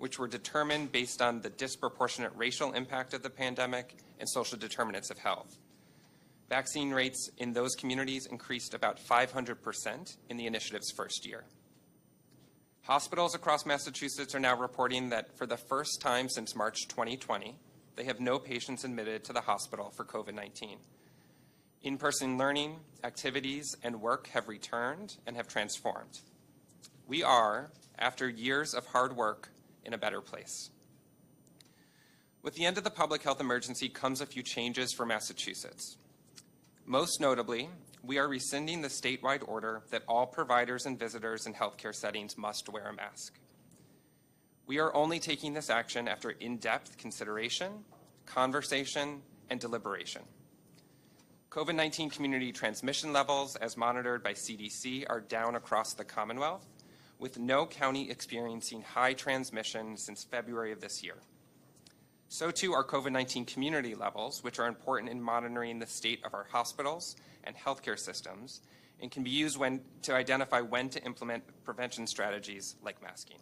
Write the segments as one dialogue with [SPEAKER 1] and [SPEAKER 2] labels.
[SPEAKER 1] which were determined based on the disproportionate racial impact of the pandemic and social determinants of health. Vaccine rates in those communities increased about 500% in the initiative's first year. Hospitals across Massachusetts are now reporting that for the first time since March 2020, they have no patients admitted to the hospital for COVID-19. In-person learning, activities, and work have returned and have transformed. We are, after years of hard work, in a better place. With the end of the public health emergency comes a few changes for Massachusetts. Most notably, we are rescinding the statewide order that all providers and visitors in healthcare settings must wear a mask. We are only taking this action after in-depth consideration, conversation, and deliberation. COVID-19 community transmission levels, as monitored by CDC, are down across the Commonwealth, with no county experiencing high transmission since February of this year. So too are COVID-19 community levels, which are important in monitoring the state of our hospitals and healthcare systems, and can be used to identify when to implement prevention strategies like masking.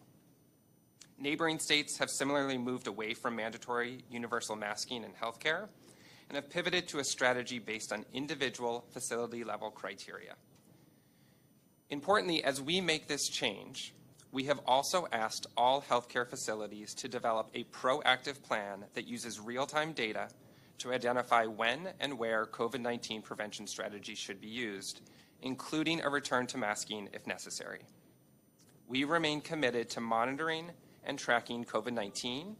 [SPEAKER 1] Neighboring states have similarly moved away from mandatory universal masking in healthcare and have pivoted to a strategy based on individual facility-level criteria. Importantly, as we make this change, we have also asked all healthcare facilities to develop a proactive plan that uses real-time data to identify when and where COVID-19 prevention strategies should be used, including a return to masking if necessary. We remain committed to monitoring and tracking COVID-19,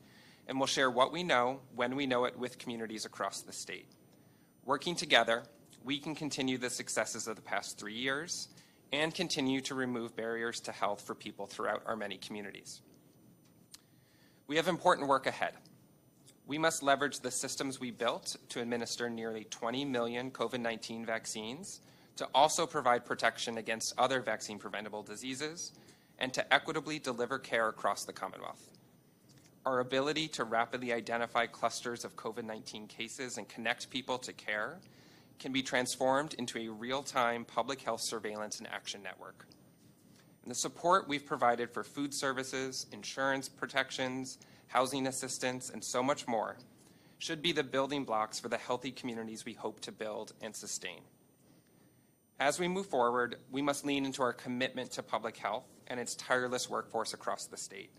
[SPEAKER 1] and will share what we know when we know it with communities across the state. Working together, we can continue the successes of the past 3 years and continue to remove barriers to health for people throughout our many communities. We have important work ahead. We must leverage the systems we built to administer nearly 20 million COVID-19 vaccines to also provide protection against other vaccine-preventable diseases and to equitably deliver care across the Commonwealth. Our ability to rapidly identify clusters of COVID-19 cases and connect people to care can be transformed into a real-time public health surveillance and action network. And the support we've provided for food services, insurance protections, housing assistance, and so much more should be the building blocks for the healthy communities we hope to build and sustain. As we move forward, we must lean into our commitment to public health and its tireless workforce across the state.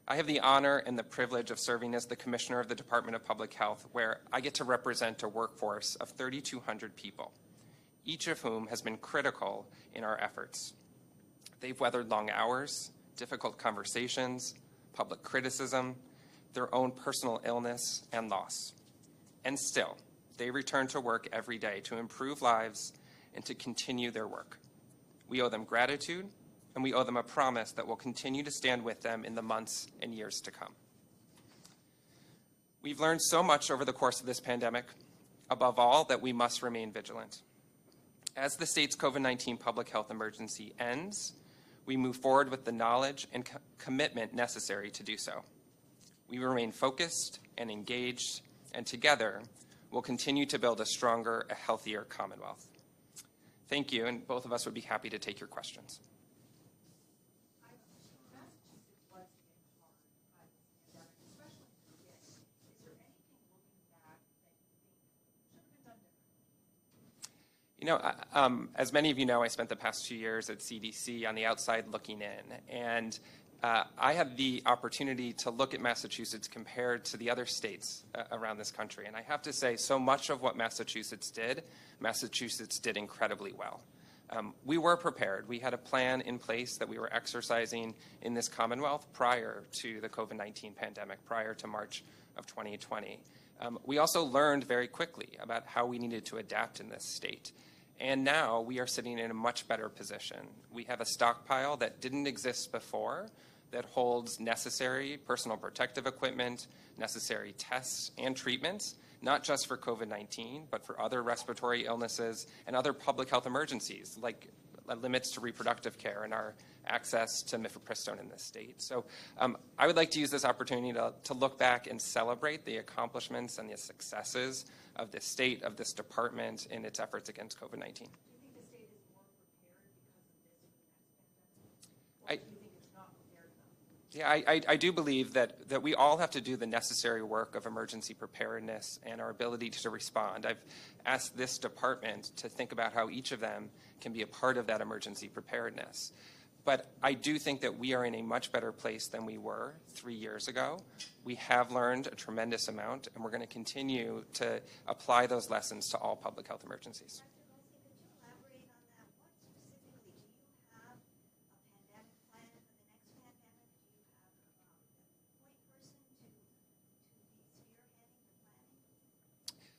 [SPEAKER 1] I have the honor and the privilege of serving as the Commissioner of the Department of Public Health, where I get to represent a workforce of 3,200 people, each of whom has been critical in our efforts. They've weathered long hours, difficult conversations, public criticism, their own personal illness and loss. And still, they return to work every day to improve lives and to continue their work. We owe them gratitude, and we owe them a promise that we'll continue to stand with them in the months and years to come. We've learned so much over the course of this pandemic, above all, that we must remain vigilant. As the state's COVID-19 public health emergency ends, we move forward with the knowledge and commitment necessary to do so. We remain focused and engaged, and together, we'll continue to build a stronger, a healthier Commonwealth. Thank you, and both of us would be happy to take your questions. You know, as many of you know, I spent the past 2 years at CDC on the outside looking in, and I had the opportunity to look at Massachusetts compared to the other states around this country. And I have to say, so much of what Massachusetts did incredibly well. We were prepared. We had a plan in place that we were exercising in this Commonwealth prior to the COVID-19 pandemic, prior to March of 2020. We also learned very quickly about how we needed to adapt in this state. And now we are sitting in a much better position. We have a stockpile that didn't exist before that holds necessary personal protective equipment, necessary tests and treatments, not just for COVID-19, but for other respiratory illnesses and other public health emergencies, like limits to reproductive care and our access to mifepristone in this state. So I would like to use this opportunity to look back and celebrate the accomplishments and the successes of this state, of this department in its efforts against COVID-19.
[SPEAKER 2] Do you think the state is more prepared because of this for the next pandemic? Or do you think it's not prepared
[SPEAKER 1] Yeah, I do believe that we all have to do the necessary work of emergency preparedness and our ability to respond. I've asked this department to think about how each of them can be a part of that emergency preparedness. But I do think that we are in a much better place than we were 3 years ago. We have learned a tremendous amount, and we're going to continue to apply those lessons to all public health emergencies.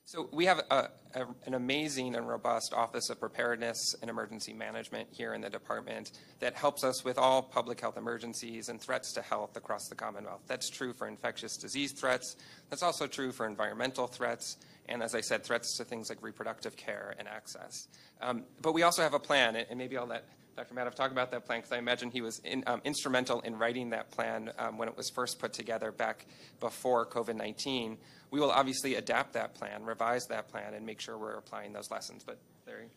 [SPEAKER 1] So we have an amazing and robust Office of Preparedness and Emergency Management here in the department that helps us with all public health emergencies and threats to health across the Commonwealth. That's true for infectious disease threats. That's also true for environmental threats. And as I said, threats to things like reproductive care and access. But we also have a plan, and maybe I'll let Dr. Madoff talk about that plan, because I imagine he was instrumental in writing that plan when it was first put together back before COVID-19. We will obviously adapt that plan, revise that plan, and make sure we're applying those lessons. But Larry?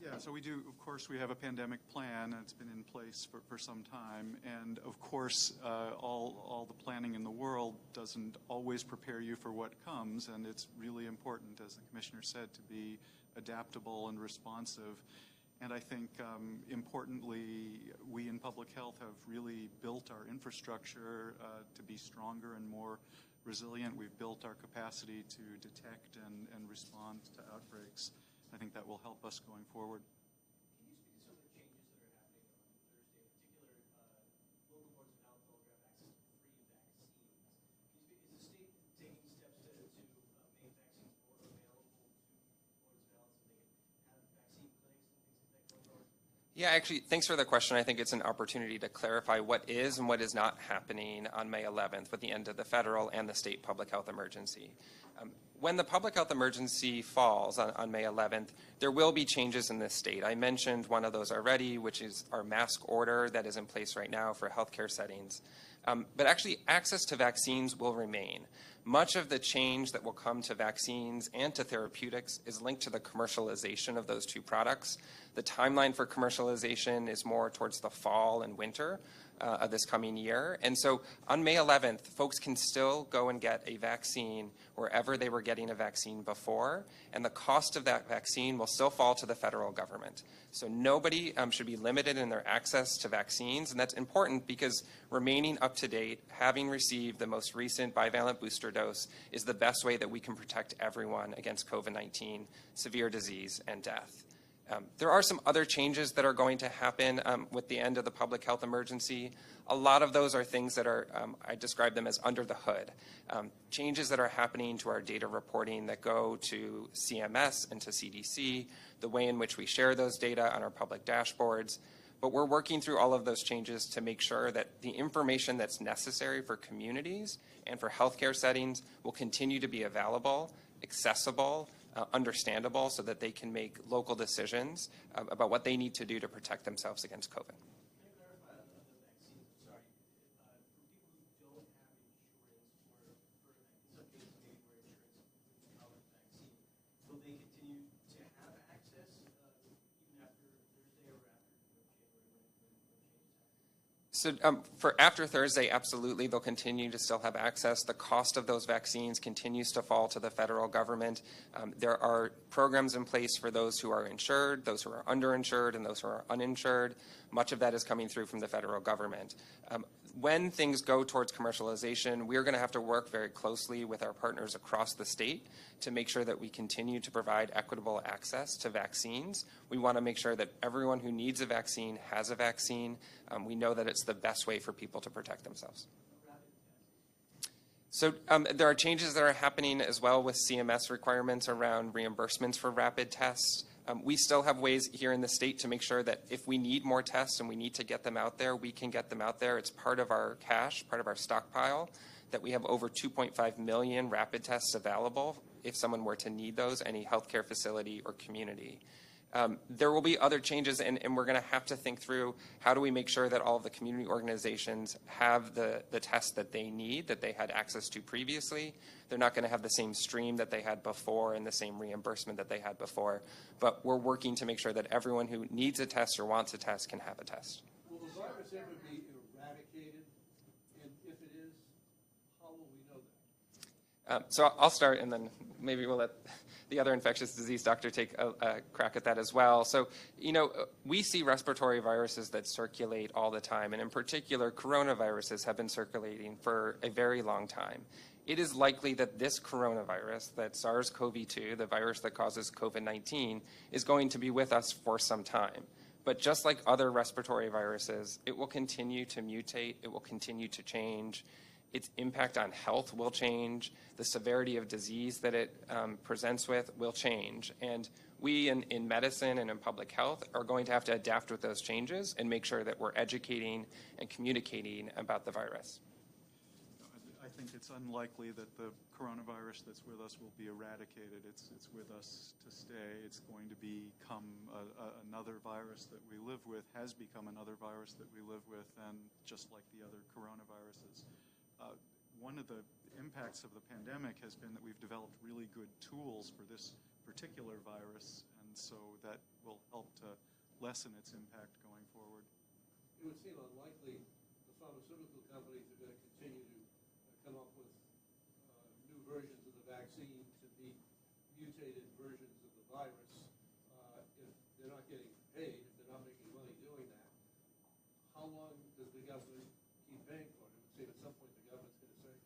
[SPEAKER 2] Yeah, so we do, of course, we have a pandemic plan. It's been in place for some time. And of course, all the planning in the world doesn't always prepare you for what comes. And it's really important, as the Commissioner said, to be adaptable and responsive. And I think, importantly, we in public health have really built our infrastructure to be stronger and more resilient. We've built our capacity to detect and respond to outbreaks. I think that will help us going forward.
[SPEAKER 3] Can you speak to some of the changes that are happening on Thursday, in particular, local boards of health will have access to free vaccines? Can you speak, is the state taking steps to make vaccines more available to boards of health so they can have vaccine clinics and things like that going forward?
[SPEAKER 1] Yeah, actually, thanks for the question. I think it's an opportunity to clarify what is and what is not happening on May 11th with the end of the federal and the state public health emergency. When the public health emergency falls on May 11th, there will be changes in this state. I mentioned one of those already, which is our mask order that is in place right now for healthcare settings. But actually, access to vaccines will remain. Much of the change that will come to vaccines and to therapeutics is linked to the commercialization of those two products. The timeline for commercialization is more towards the fall and winter of this coming year. And so on May 11th, folks can still go and get a vaccine wherever they were getting a vaccine before, and the cost of that vaccine will still fall to the federal government. So nobody should be limited in their access to vaccines, and that's important because remaining up to date, having received the most recent bivalent booster dose is the best way that we can protect everyone against COVID-19, severe disease, and death. There are some other changes that are going to happen with the end of the public health emergency. A lot of those are things that are, I describe them as under the hood. Changes that are happening to our data reporting that go to CMS and to CDC, the way in which we share those data on our public dashboards. But we're working through all of those changes to make sure that the information that's necessary for communities and for healthcare settings will continue to be available, accessible, understandable, so that they can make local decisions about what they need to do to protect themselves against COVID.
[SPEAKER 3] Can I clarify on the vaccines? I'm sorry. For people who don't have insurance, or in some cases maybe where insurance wouldn't cover the vaccine, will they continue to have access even after Thursday or after January when changes happen?
[SPEAKER 1] So for after Thursday, absolutely, they'll continue to still have access. The cost of those vaccines continues to fall to the federal government. There are programs in place for those who are insured, those who are underinsured, and those who are uninsured. Much of that is coming through from the federal government. When things go towards commercialization, we're going to have to work very closely with our partners across the state to make sure that we continue to provide equitable access to vaccines. We want to make sure that everyone who needs a vaccine has a vaccine. We know that it's the best way for people to protect themselves. So there are changes that are happening as well with CMS requirements around reimbursements for rapid tests. We still have ways here in the state to make sure that if we need more tests and we need to get them out there, we can get them out there. It's part of our cache, part of our stockpile, that we have over 2.5 million rapid tests available if someone were to need those, any healthcare facility or community. There will be other changes, and we're going to have to think through how do we make sure that all of the community organizations have the tests that they need, that they had access to previously. They're not going to have the same stream that they had before and the same reimbursement that they had before. But we're working to make sure that everyone who needs a test or wants a test can have a test.
[SPEAKER 4] Will the virus ever be eradicated?
[SPEAKER 3] how will we know that?
[SPEAKER 1] So I'll start, and then maybe we'll let the other infectious disease doctor take a crack at that as well. So, we see respiratory viruses that circulate all the time, and in particular, coronaviruses have been circulating for a very long time. It is likely that this coronavirus, that SARS-CoV-2, the virus that causes COVID-19, is going to be with us for some time. But just like other respiratory viruses, it will continue to mutate, it will continue to change. Its impact on health will change. The severity of disease that it presents with will change. And we in medicine and in public health are going to have to adapt with those changes and make sure that we're educating and communicating about the virus.
[SPEAKER 2] I think it's unlikely that the coronavirus that's with us will be eradicated. It's with us to stay. It's going to become another virus that we live with, has become another virus that we live with, and just like the other coronaviruses. One of the impacts of the pandemic has been that we've developed really good tools for this particular virus, and so that will help to lessen its impact going forward.
[SPEAKER 3] It would seem unlikely the pharmaceutical companies are going to continue to come up with new versions of the vaccine to be mutated versions of the virus if they're not getting paid, if they're not making money doing that. How long does the government keep paying for it? It would seem at some point the government's going to say,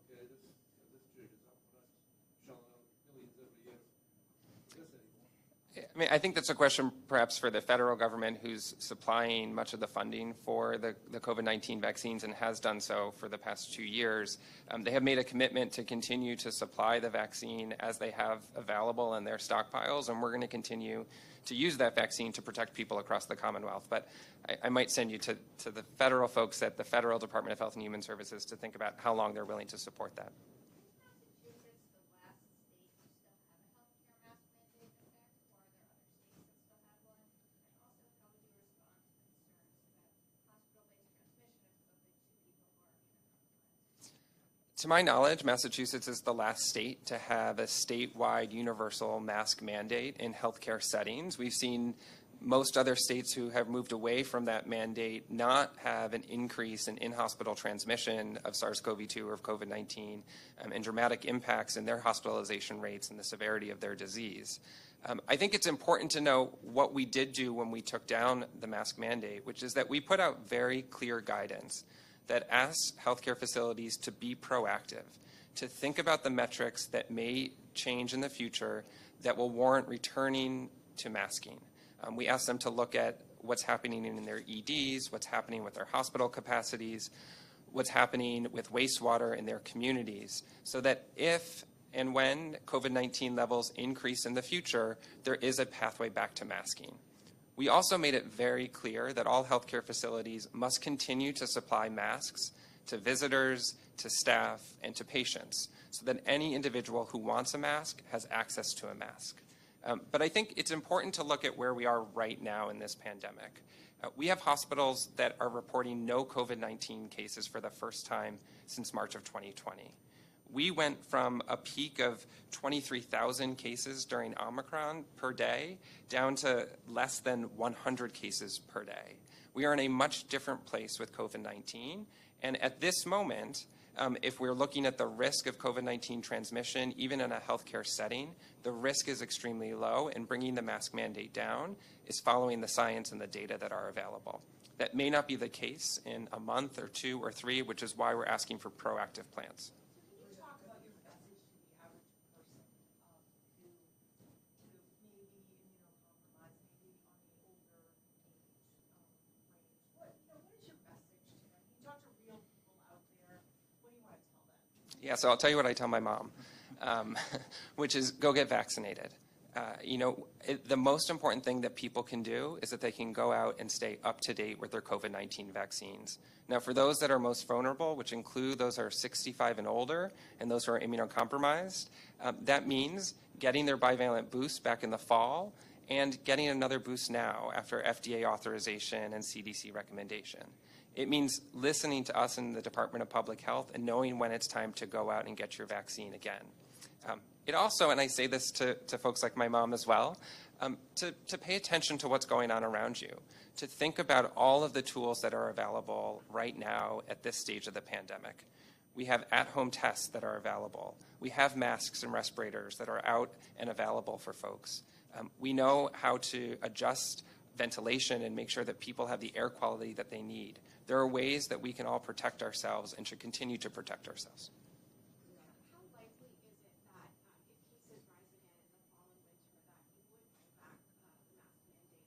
[SPEAKER 3] okay, this jig is up. We're not shelling out millions every year for this anymore.
[SPEAKER 1] I mean, I think that's a question perhaps for the federal government, who's supplying much of the funding for the COVID-19 vaccines and has done so for the past 2 years. They have made a commitment to continue to supply the vaccine as they have available in their stockpiles, and we're going to continue to use that vaccine to protect people across the Commonwealth. But I might send you to the federal folks at the Federal Department of Health and Human Services to think about how long they're willing to support that. To my knowledge, Massachusetts is the last state to have a statewide universal mask mandate in healthcare settings. We've seen most other states who have moved away from that mandate not have an increase in in-hospital transmission of SARS-CoV-2 or of COVID-19 and dramatic impacts in their hospitalization rates and the severity of their disease. I think it's important to know what we did do when we took down the mask mandate, which is that we put out very clear guidance that asks healthcare facilities to be proactive, to think about the metrics that may change in the future that will warrant returning to masking. We ask them to look at what's happening in their EDs, what's happening with their hospital capacities, what's happening with wastewater in their communities, so that if and when COVID-19 levels increase in the future, there is a pathway back to masking. We also made it very clear that all healthcare facilities must continue to supply masks to visitors, to staff, and to patients, so that any individual who wants a mask has access to a mask. But I think it's important to look at where we are right now in this pandemic. We have hospitals that are reporting no COVID-19 cases for the first time since March of 2020. We went from a peak of 23,000 cases during Omicron per day down to less than 100 cases per day. We are in a much different place with COVID-19, and at this moment, if we're looking at the risk of COVID-19 transmission, even in a healthcare setting, the risk is extremely low, and bringing the mask mandate down is following the science and the data that are available. That may not be the case in a month or 2 or 3, which is why we're asking for proactive plans.
[SPEAKER 4] Can you talk about your message to the average person who may be immunocompromised, maybe on the older age range? What is your message to them? You talk to real people out there. What do you want to tell them?
[SPEAKER 1] Yeah, so I'll tell you what I tell my mom, which is go get vaccinated. The most important thing that people can do is that they can go out and stay up to date with their COVID-19 vaccines. Now, for those that are most vulnerable, which include those who are 65 and older and those who are immunocompromised, that means getting their bivalent boost back in the fall and getting another boost now after FDA authorization and CDC recommendation. It means listening to us in the Department of Public Health and knowing when it's time to go out and get your vaccine again. It also, and I say this to folks like my mom as well, to pay attention to what's going on around you, to think about all of the tools that are available right now at this stage of the pandemic. We have at-home tests that are available. We have masks and respirators that are out and available for folks. We know how to adjust ventilation and make sure that people have the air quality that they need. There are ways that we can all protect ourselves and should continue to protect ourselves.
[SPEAKER 4] How likely is it that if cases rise again in the fall and winter, that you would bring back the mask mandate?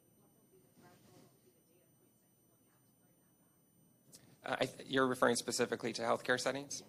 [SPEAKER 4] What will be the threshold? What will be the data points that you look at to bring that back?
[SPEAKER 1] You're referring specifically to healthcare settings?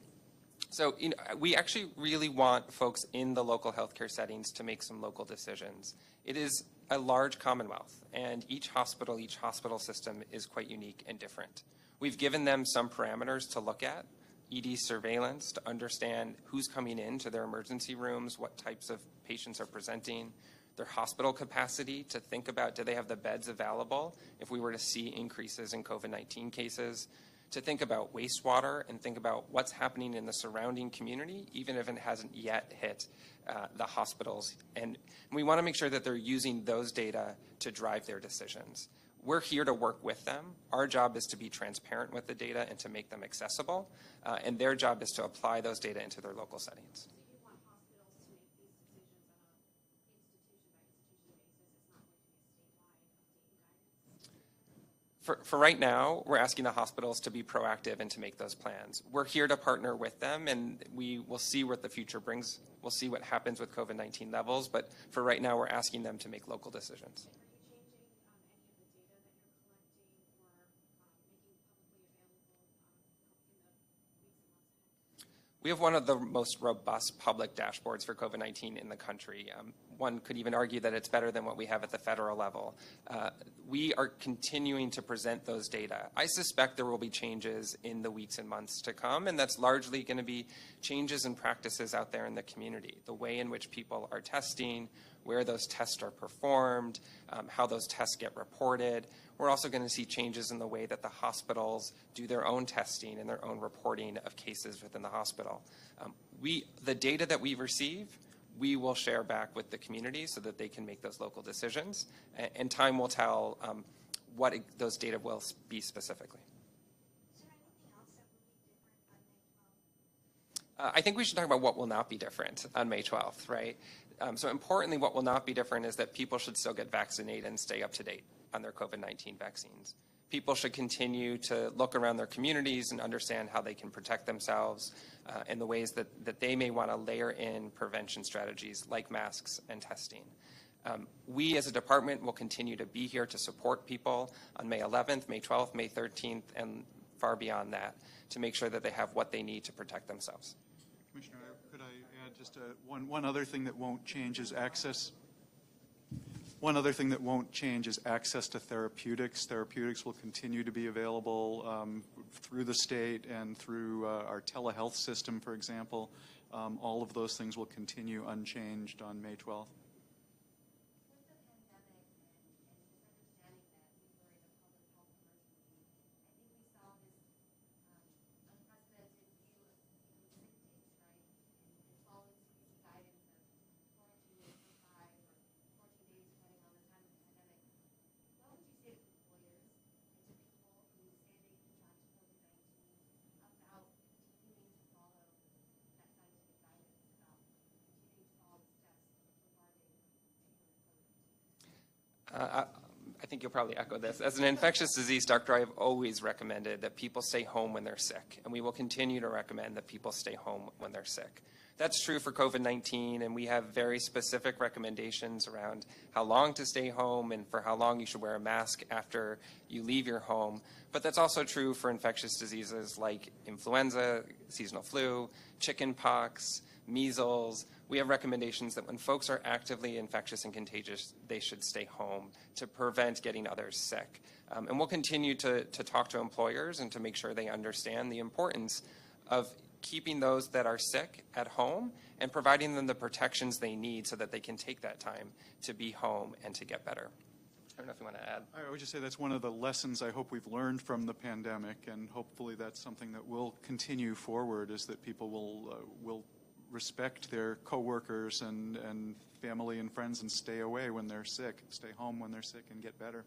[SPEAKER 1] So we actually really want folks in the local healthcare settings to make some local decisions. It is a large commonwealth, and each hospital system is quite unique and different. We've given them some parameters to look at, ED surveillance to understand who's coming into their emergency rooms, what types of patients are presenting, their hospital capacity to think about, do they have the beds available if we were to see increases in COVID-19 cases, to think about wastewater and think about what's happening in the surrounding community, even if it hasn't yet hit the hospitals. And we want to make sure that they're using those data to drive their decisions. We're here to work with them. Our job is to be transparent with the data and to make them accessible, and their job is to apply those data into their local settings.
[SPEAKER 4] So you want hospitals to make these decisions on a institution-by-institution basis? It's not going to be a statewide updating guidance?
[SPEAKER 1] For right now, we're asking the hospitals to be proactive and to make those plans. We're here to partner with them, and we will see what the future brings. We'll see what happens with COVID-19 levels, but for right now, we're asking them to make local decisions.
[SPEAKER 4] Are you changing any of the data that you're collecting or making publicly available in the weeks and months ahead?
[SPEAKER 1] We have one of the most robust public dashboards for COVID-19 in the country. One could even argue that it's better than what we have at the federal level. We are continuing to present those data. I suspect there will be changes in the weeks and months to come, and that's largely going to be changes in practices out there in the community, the way in which people are testing, where those tests are performed, how those tests get reported. We're also going to see changes in the way that the hospitals do their own testing and their own reporting of cases within the hospital. The data that we receive, we will share back with the community so that they can make those local decisions. And time will tell what those data will be specifically.
[SPEAKER 4] Is there anything else that would be different on May 12th?
[SPEAKER 1] I think we should talk about what will not be different on May 12th, right? So importantly, what will not be different is that people should still get vaccinated and stay up to date on their COVID-19 vaccines. People should continue to look around their communities and understand how they can protect themselves in the ways that they may want to layer in prevention strategies like masks and testing. We as a department will continue to be here to support people on May 11th, May 12th, May 13th, and far beyond that to make sure that they have what they need to protect themselves.
[SPEAKER 2] Commissioner, could I add just one other thing that won't change is access? One other thing that won't change is access to therapeutics. Therapeutics will continue to be available through the state and through our telehealth system, for example. All of those things will continue unchanged on May 12th.
[SPEAKER 1] I think you'll probably echo this. As an infectious disease doctor, I have always recommended that people stay home when they're sick, and we will continue to recommend that people stay home when they're sick. That's true for COVID-19, and we have very specific recommendations around how long to stay home and for how long you should wear a mask after you leave your home. But that's also true for infectious diseases like influenza, seasonal flu, chicken pox, measles. We have recommendations that when folks are actively infectious and contagious, they should stay home to prevent getting others sick. And we'll continue to talk to employers and to make sure they understand the importance of keeping those that are sick at home and providing them the protections they need so that they can take that time to be home and to get better. I don't know if you want to add.
[SPEAKER 2] I would just say that's one of the lessons I hope we've learned from the pandemic, and hopefully that's something that will continue forward, is that people will respect their coworkers and family and friends and stay away when they're sick, stay home when they're sick and get better.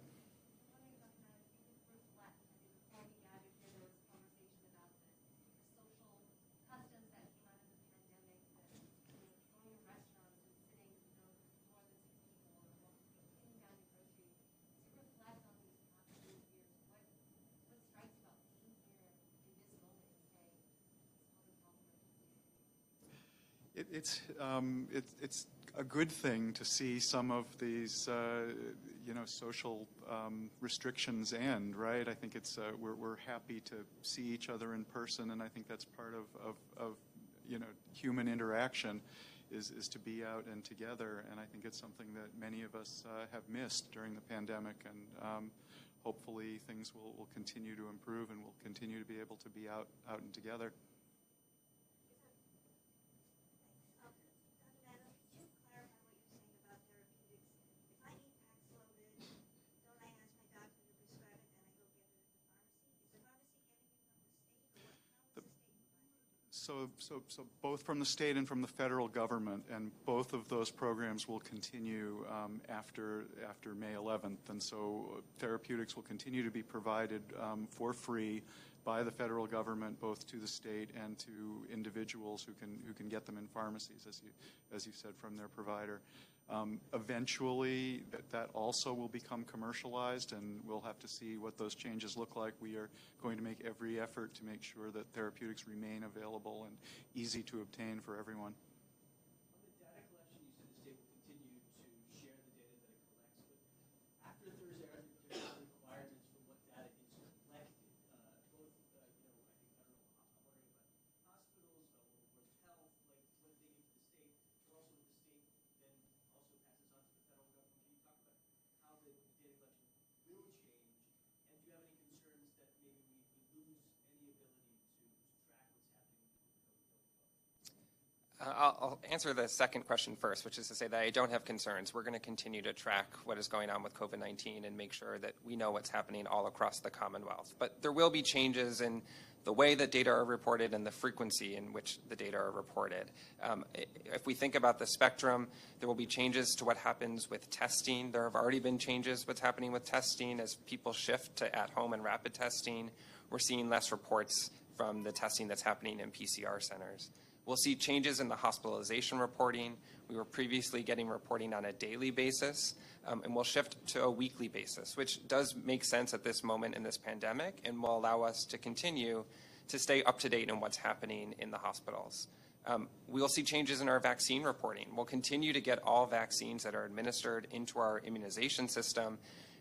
[SPEAKER 2] It's a good thing to see some of these social restrictions end, right? I think it's we're happy to see each other in person, and I think that's part of human interaction is to be out and together, and I think it's something that many of us have missed during the pandemic, and hopefully things will continue to improve and we'll continue to be able to be out and together. So both from the state and from the federal government, and both of those programs will continue after May 11th. And so therapeutics will continue to be provided for free by the federal government, both to the state and to individuals who can get them in pharmacies, as you said, from their provider. Eventually, that also will become commercialized, and we'll have to see what those changes look like. We are going to make every effort to make sure that therapeutics remain available and easy to obtain for everyone.
[SPEAKER 3] On the data collection, you said the state will continue to share the data that it collects, but after Thursday, are there requirements for what data is collected? Both, I think, I'm wondering about hospitals, or health, like what they give to the state, but also what the state then also passes on to the federal government. Can you talk about how the data collection will change? And do you have any concerns that maybe we lose any ability to track what's happening with COVID-19?
[SPEAKER 1] I'll answer the second question first, which is to say that I don't have concerns. We're going to continue to track what is going on with COVID-19 and make sure that we know what's happening all across the Commonwealth. But there will be changes in the way that data are reported and the frequency in which the data are reported. If we think about the spectrum, there will be changes to what happens with testing. There have already been changes what's happening with testing as people shift to at-home and rapid testing. We're seeing less reports from the testing that's happening in PCR centers. We'll see changes in the hospitalization reporting. We were previously getting reporting on a daily basis, and we'll shift to a weekly basis, which does make sense at this moment in this pandemic and will allow us to continue to stay up to date on what's happening in the hospitals. We'll see changes in our vaccine reporting. We'll continue to get all vaccines that are administered into our immunization system.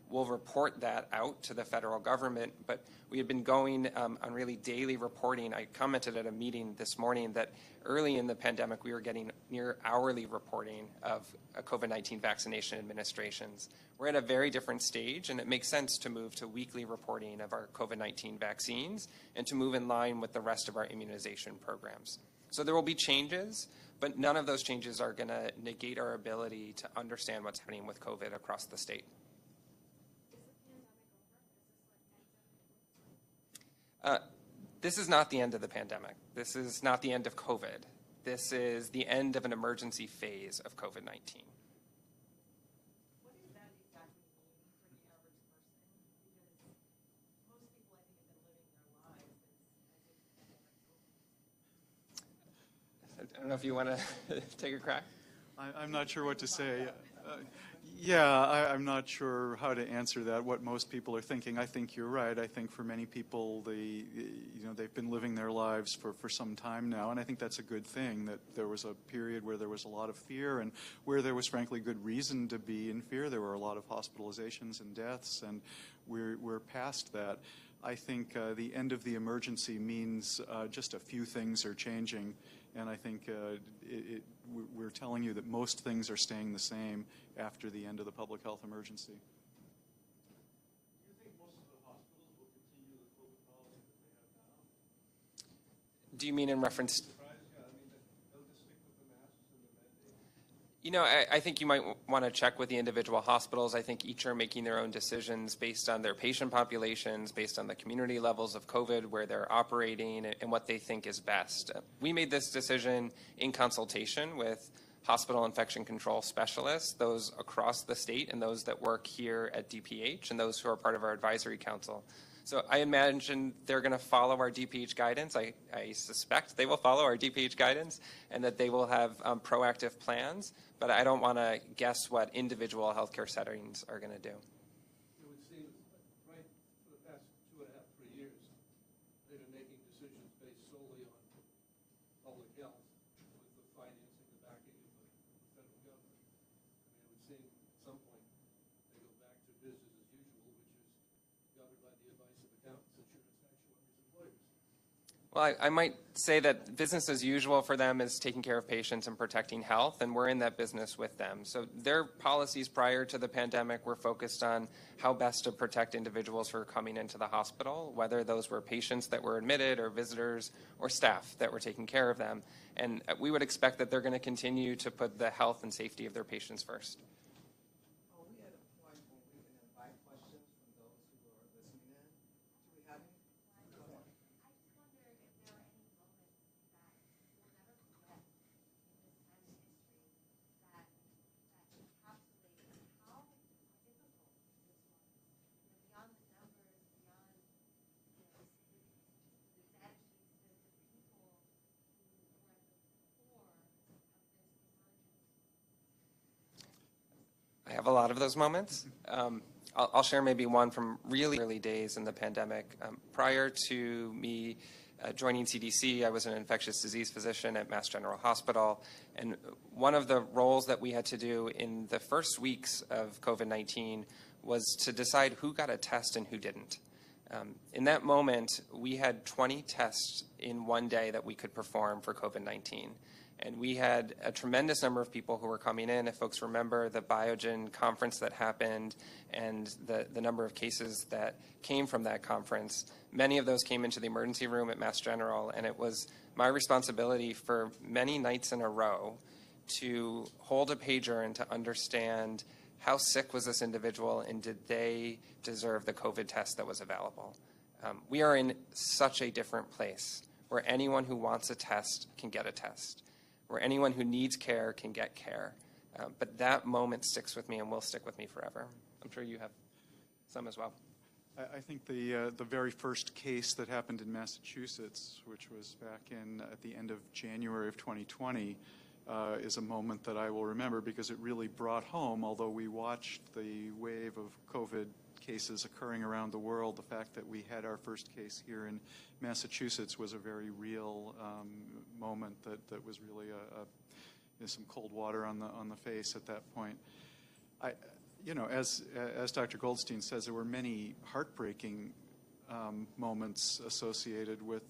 [SPEAKER 1] We'll report that out to the federal government, but we have been going on really daily reporting. I commented at a meeting this morning that early in the pandemic, we were getting near hourly reporting of COVID-19 vaccination administrations. We're at a very different stage, and it makes sense to move to weekly reporting of our COVID-19 vaccines and to move in line with the rest of our immunization programs. So there will be changes, but none of those changes are going to negate our ability to understand what's happening with COVID across the state. This is not the end of the pandemic. This is not the end of COVID. This is the end of an emergency phase of COVID-19.
[SPEAKER 5] What does that exactly mean for the average person? Because most people, I think, have been living their lives as if the pandemic's over.
[SPEAKER 1] I don't know if you want to take a crack.
[SPEAKER 2] I'm not sure what to say. Yeah, I'm not sure how to answer that, what most people are thinking. I think you're right. I think for many people, they've been living their lives for some time now, and I think that's a good thing, that there was a period where there was a lot of fear and where there was, frankly, good reason to be in fear. There were a lot of hospitalizations and deaths, and we're past that. I think the end of the emergency means just a few things are changing, and I think we're telling you that most things are staying the same after the end of the public health emergency.
[SPEAKER 3] Do you think most of the hospitals will continue the COVID policy that they have now?
[SPEAKER 1] Do you mean in reference?
[SPEAKER 3] Yeah, I mean, they'll just stick with the masks and the mandate.
[SPEAKER 1] You know, I think you might want to check with the individual hospitals. I think each are making their own decisions based on their patient populations, based on the community levels of COVID, where they're operating, and what they think is best. We made this decision in consultation with hospital infection control specialists, those across the state and those that work here at DPH and those who are part of our advisory council. So I imagine they're going to follow our DPH guidance. I suspect they will follow our DPH guidance and that they will have proactive plans, but I don't want to guess what individual healthcare settings are going to do.
[SPEAKER 6] It would seem, right, for the past 2.5, 3 years, they've been making decisions based solely on public health with the financing same, at some point, they go back to business as usual, which is governed by the advice of accountants, insurance, actuaries, and lawyers.
[SPEAKER 1] Well, I might say that business as usual for them is taking care of patients and protecting health, and we're in that business with them. So their policies prior to the pandemic were focused on how best to protect individuals who are coming into the hospital, whether those were patients that were admitted or visitors or staff that were taking care of them. And we would expect that they're going to continue to put the health and safety of their patients first.
[SPEAKER 7] Are we at a point where we can invite questions from those who are listening in? Do we have any? Go ahead.
[SPEAKER 4] I just wonder if there are any moments that we'll never forget in this time in history that encapsulate how difficult this was. Beyond the numbers, beyond the dead sheets, the people who were at the core of this emergence.
[SPEAKER 1] I have a lot of those moments. I'll share maybe one from really early days in the pandemic. Prior to me joining CDC, I was an infectious disease physician at Mass General Hospital, and one of the roles that we had to do in the first weeks of COVID-19 was to decide who got a test and who didn't. In that moment, we had 20 tests in one day that we could perform for COVID-19. And we had a tremendous number of people who were coming in. If folks remember the Biogen conference that happened and the number of cases that came from that conference, many of those came into the emergency room at Mass General, and it was my responsibility for many nights in a row to hold a pager and to understand how sick was this individual and did they deserve the COVID test that was available. We are in such a different place where anyone who wants a test can get a test, where anyone who needs care can get care. But that moment sticks with me and will stick with me forever. I'm sure you have some as well.
[SPEAKER 2] I think the very first case that happened in Massachusetts, which was back at the end of January of 2020, is a moment that I will remember because it really brought home, although we watched the wave of COVID cases occurring around the world, the fact that we had our first case here in Massachusetts was a very real moment that was really some cold water on the face at that point. As Dr. Goldstein says, there were many heartbreaking moments associated with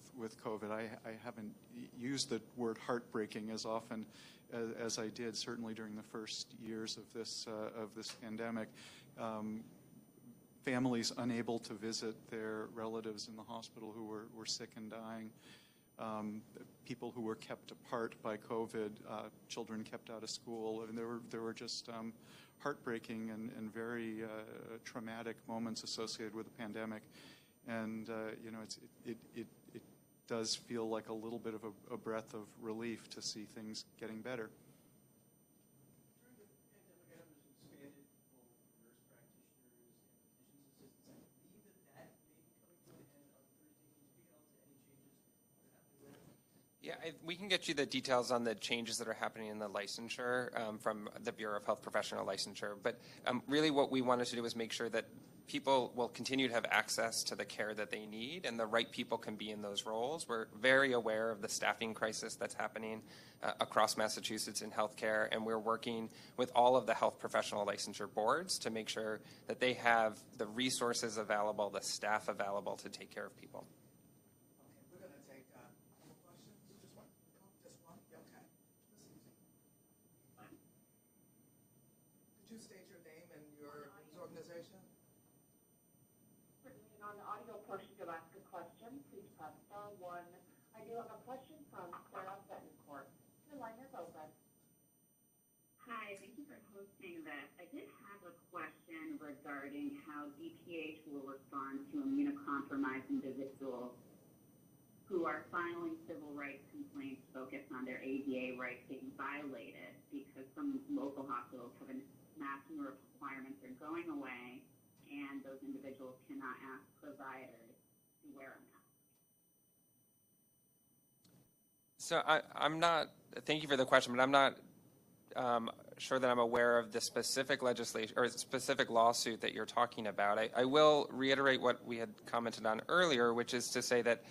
[SPEAKER 2] COVID. I haven't used the word heartbreaking as often as I did, certainly during the first years of this pandemic. Families unable to visit their relatives in the hospital who were sick and dying, people who were kept apart by COVID, children kept out of school. I mean, there were just heartbreaking and very traumatic moments associated with the pandemic. And it does feel like a little bit of a breath of relief to see things getting better.
[SPEAKER 3] During the pandemic, I know there's expanded role for nurse practitioners and physician's assistants. I believe that may be coming to an end on Thursday. Can you speak out to any changes that are happening there?
[SPEAKER 1] Yeah, we can get you the details on the changes that are happening in the licensure from the Bureau of Health Professional Licensure. But really what we wanted to do is make sure that people will continue to have access to the care that they need and the right people can be in those roles. We're very aware of the staffing crisis that's happening across Massachusetts in healthcare, and we're working with all of the health professional licensure boards to make sure that they have the resources available, the staff available to take care of people.
[SPEAKER 7] Okay, we're going to take more questions. Just one? Just one? Yeah, okay. This is easy. Could you state your name and your organization?
[SPEAKER 8] Certainly, and on the audio portion to ask a question, please press star 1. I do have a question from Sarah Betancourt. Your line is open.
[SPEAKER 9] Hi, thank you for hosting this. I did have a question regarding how DPH will respond to immunocompromised individuals who are filing civil rights complaints focused on their ADA rights being violated because some local hospitals have mask requirements are going away and those individuals cannot ask providers to wear a mask.
[SPEAKER 1] So I'm not, thank you for the question, but I'm not sure that I'm aware of the specific legislation or specific lawsuit that you're talking about. I will reiterate what we had commented on earlier, which is to say that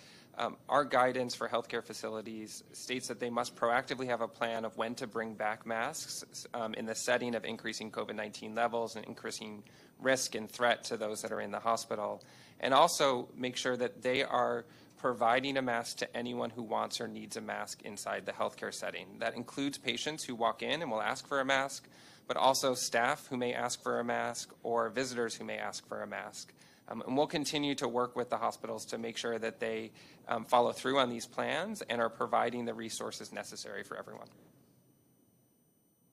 [SPEAKER 1] our guidance for healthcare facilities states that they must proactively have a plan of when to bring back masks in the setting of increasing COVID-19 levels and increasing risk and threat to those that are in the hospital, and also make sure that they are providing a mask to anyone who wants or needs a mask inside the healthcare setting. That includes patients who walk in and will ask for a mask, but also staff who may ask for a mask or visitors who may ask for a mask. And we'll continue to work with the hospitals to make sure that they follow through on these plans and are providing the resources necessary for everyone.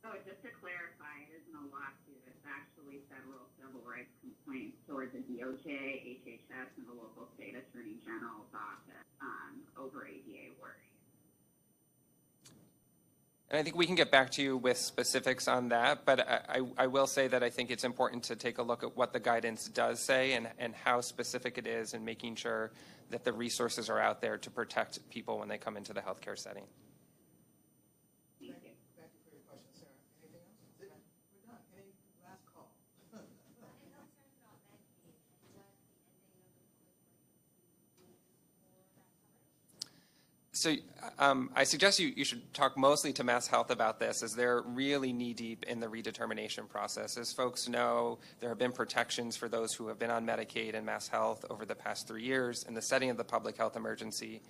[SPEAKER 9] So just to clarify, it isn't a lawsuit, it's actually federal civil rights complaints towards the DOJ, HHS, and the local state attorney general's office over ADA worry.
[SPEAKER 1] And I think we can get back to you with specifics on that, but I will say that I think it's important to take a look at what the guidance does say and how specific it is, and making sure that the resources are out there to protect people when they come into the healthcare setting.
[SPEAKER 9] Thank you.
[SPEAKER 7] Thank you for your question, Sarah. Anything else? We're done. Any last call?
[SPEAKER 1] So I suggest you should talk mostly to Mass Health about this, as they're really knee-deep in the redetermination process. As folks know, there have been protections for those who have been on Medicaid and Mass Health over the past 3 years in the setting of the public health emergency.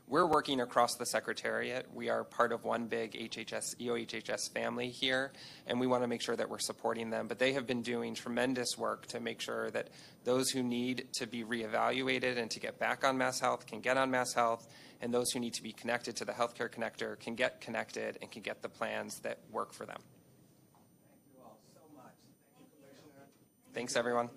[SPEAKER 1] We're working across the Secretariat. We are part of one big EOHHS family here, and we want to make sure that we're supporting them. But they have been doing tremendous work to make sure that those who need to be reevaluated and to get back on Mass Health can get on Mass Health, and those who need to be connected to the healthcare connector can get connected and can get the plans that work for them.
[SPEAKER 7] Thank you all so much. Thank you, Commissioner.
[SPEAKER 1] Thanks, everyone.